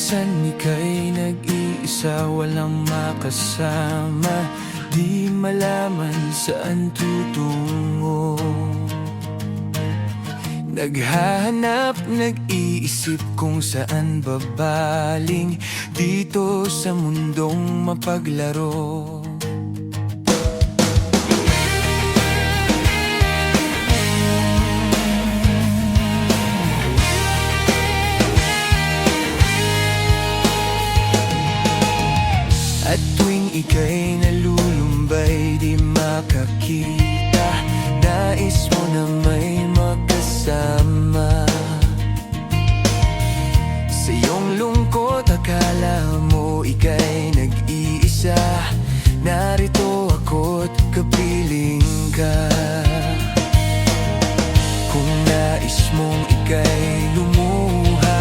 minsan ika'y nag-iisa, walang makasama, di malaman saan tutungo. Naghahanap, nag-iisip kung saan babaling dito sa mundong mapaglaro. At tuwing ika'y nalulumbay, di makakita, nais mo na may makasama. Sa iyong lungkot, akala mo ika'y nag-iisa, narito ako't kapiling ka. Kung nais mong ika'y lumuha,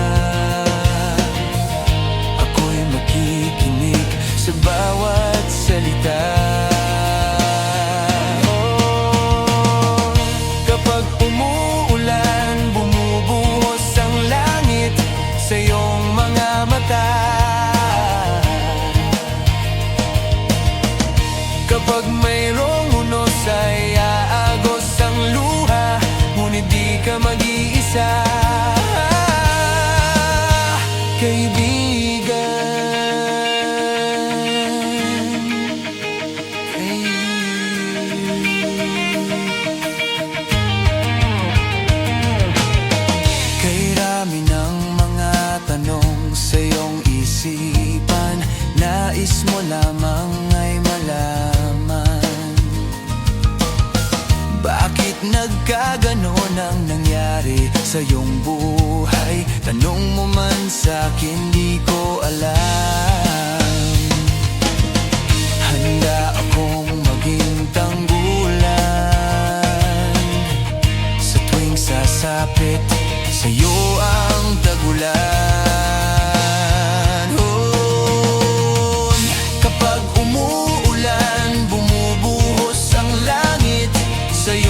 ako'y makikinig sa bawat salita. Oh, kapag umuulan, bumubuhos ang langit sa iyong mga mata. Kapag mayroong unos ay aagos ang luha, ngunit di ka mag-iisa, kaibigan. Isipan, nais mo lamang ay malaman, bakit nagkaganon ang nangyari sa iyong buhay? Tanong mo man sa'kin, di ko alam. Handa akong maging tanggulan sa tuwing sasapit sa'yo ang tagulan. Sa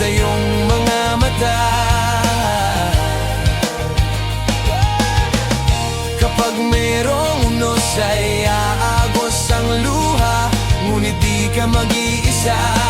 iyong mga mata, kapag mayroong unos ay aagos ang luha, ngunit di ka mag-iisa.